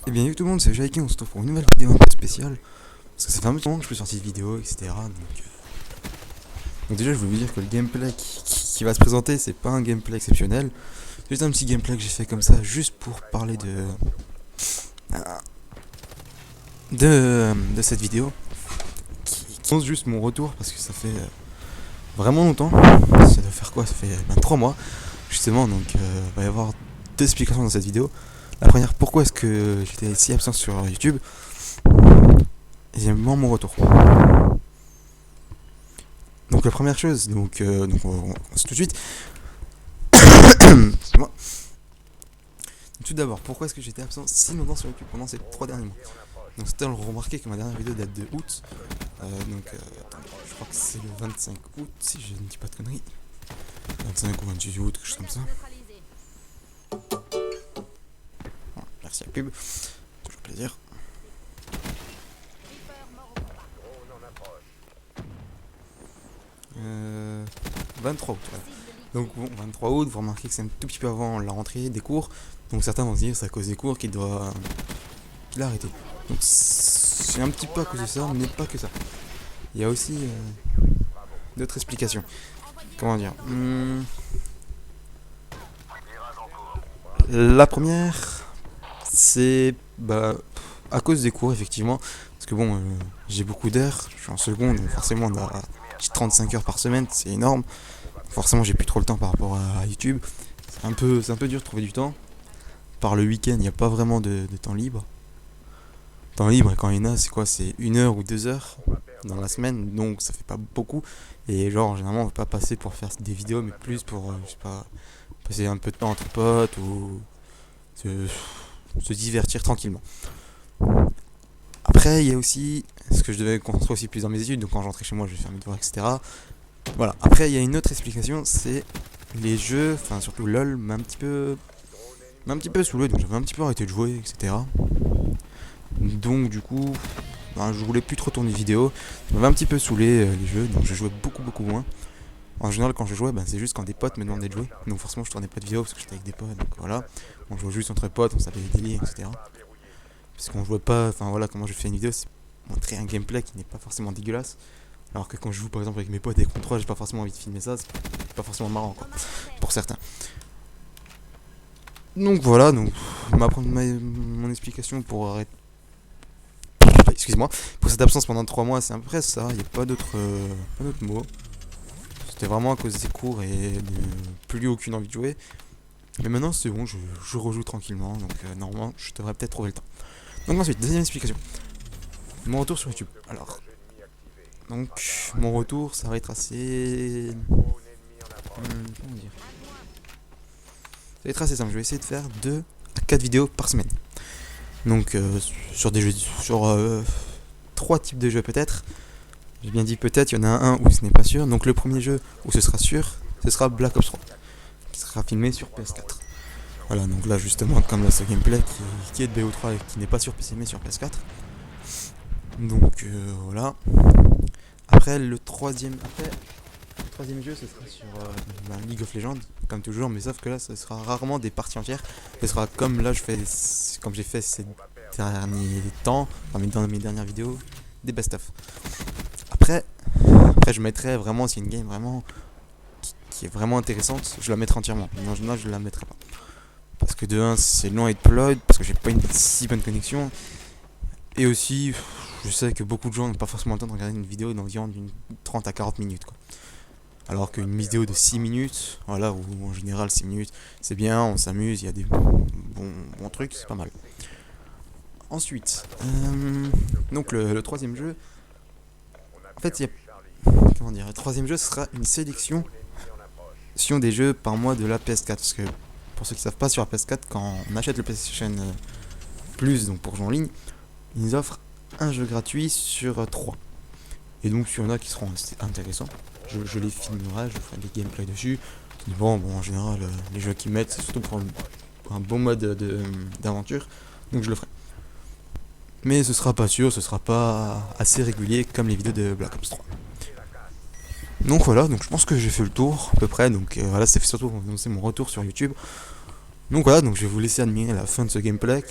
Et bien, salut tout le monde, c'est Jaiki, on se retrouve pour une nouvelle vidéo un peu spéciale. Parce que ça fait un petit moment que je peux sortir de vidéo, etc. Donc déjà, je voulais vous dire que le gameplay qui va se présenter, c'est pas un gameplay exceptionnel. C'est juste un petit gameplay que j'ai fait comme ça, juste pour parler de cette vidéo. Qui annonce juste mon retour, parce que ça fait vraiment longtemps. Ça doit faire quoi? Ça fait 3 mois, justement. Donc, il va y avoir deux explications dans cette vidéo. La première, pourquoi est-ce que j'étais si absent sur YouTube? Et deuxièmement, mon retour. Donc la première chose, on commence tout de suite. Excuse-moi. Tout d'abord, pourquoi est-ce que j'étais absent si longtemps sur YouTube pendant ces 3 derniers mois? Donc c'était remarqué que ma dernière vidéo date de août. Attendez, je crois que c'est le 25 août, si je ne dis pas de conneries. 25 ou 28 août, quelque chose comme ça. Voilà, merci à la pub, toujours plaisir. 23 août, voilà. Donc bon, 23 août, vous remarquez que c'est un tout petit peu avant la rentrée des cours. Donc certains vont se dire que c'est à cause des cours qu'il a arrêté. Donc c'est un petit peu à cause de ça, mais pas que ça. Il y a aussi d'autres explications. Comment dire La première, c'est à cause des cours, effectivement. Parce que bon, j'ai beaucoup d'heures, je suis en seconde, donc forcément j'ai 35 heures par semaine, c'est énorme. Forcément, j'ai plus trop le temps par rapport à YouTube. C'est un peu dur de trouver du temps. Par le week-end, il n'y a pas vraiment de temps libre. Temps libre, quand il y en a, c'est quoi? C'est 1 heure ou 2 heures dans la semaine, donc ça fait pas beaucoup. Et genre, généralement, on ne veut pas passer pour faire des vidéos, mais plus pour, je sais pas, passer un peu de temps entre potes ou se divertir tranquillement. Après, il y a aussi ce que je devais concentrer aussi plus dans mes études, donc quand je rentrais chez moi, je vais faire mes devoirs, etc. Voilà. Après, il y a une autre explication, c'est les jeux, enfin surtout LOL, m'a un petit peu saoulé, donc j'avais un petit peu arrêté de jouer, etc. Donc du coup, je voulais plus trop tourner vidéo, ça m'avait un petit peu saoulé les jeux, donc je jouais beaucoup moins. En général, quand je jouais, c'est juste quand des potes me demandaient de jouer, donc forcément je tournais pas de vidéo parce que j'étais avec des potes, donc voilà. On jouait juste entre potes, on savait les délires, etc. Parce qu'on jouait pas, enfin voilà, comment je fais une vidéo, c'est montrer un gameplay qui n'est pas forcément dégueulasse. Alors que quand je joue par exemple avec mes potes et contre 3, j'ai pas forcément envie de filmer ça, c'est pas forcément marrant quoi, pour certains. Donc voilà, donc mon explication pour arrêter. Excuse-moi, pour cette absence pendant 3 mois, c'est à peu près ça, il n'y a pas d'autres mots. C'était vraiment à cause des cours et de plus aucune envie de jouer. Mais maintenant c'est bon, je rejoue tranquillement, donc normalement je devrais peut-être trouver le temps. Donc ensuite, deuxième explication. Mon retour sur YouTube. Alors, donc mon retour, ça va être assez... comment dire, ça va être assez simple, je vais essayer de faire 2 à 4 vidéos par semaine. Donc sur des jeux, sur 3 types de jeux peut-être. J'ai bien dit peut-être, il y en a un où ce n'est pas sûr. Donc le premier jeu où ce sera sûr, ce sera Black Ops 3, qui sera filmé sur PS4. Voilà, donc là justement, comme là ce gameplay qui est de BO3 et qui n'est pas sur PC mais sur PS4. Donc voilà. Après le troisième jeu, ce sera sur League of Legends, comme toujours, mais sauf que là, ce sera rarement des parties entières. Ce sera comme là, comme j'ai fait ces derniers temps, dans mes dernières vidéos, des best-of. Après, je mettrai vraiment, si une game vraiment qui est vraiment intéressante, je la mettrai entièrement. Mais en général, je la mettrai pas. Parce que de 1, c'est long à deploy, parce que j'ai pas une si bonne connexion. Et aussi, je sais que beaucoup de gens n'ont pas forcément le temps de regarder une vidéo d'environ 30 à 40 minutes, quoi. Alors qu'une vidéo de 6 minutes, voilà, ou en général 6 minutes, c'est bien, on s'amuse, il y a des bons trucs, c'est pas mal. Ensuite, donc le troisième jeu, en fait, comment dire, le troisième jeu, ce sera une sélection des jeux par mois de la PS4. Parce que, pour ceux qui ne savent pas, sur la PS4, quand on achète le PlayStation Plus, donc pour jouer en ligne, ils nous offrent un jeu gratuit sur 3. Et donc, il y en a qui seront intéressants. Je les filmerai, je ferai des gameplays dessus. Bon, en général, les jeux qu'ils mettent, c'est surtout pour un bon mode d'aventure. Donc, je le ferai. Mais ce sera pas sûr, ce sera pas assez régulier comme les vidéos de Black Ops 3. Donc voilà, donc je pense que j'ai fait le tour à peu près. Donc voilà, c'est surtout pour mon retour sur YouTube. Donc voilà, donc je vais vous laisser admirer la fin de ce gameplay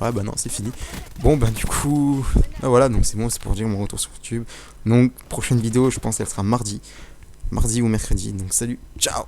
Ouais, bah non, c'est fini. Bon, bah du coup, bah voilà, donc c'est bon, c'est pour dire mon retour sur YouTube. Donc, prochaine vidéo, je pense qu'elle sera mardi ou mercredi. Donc, salut, ciao!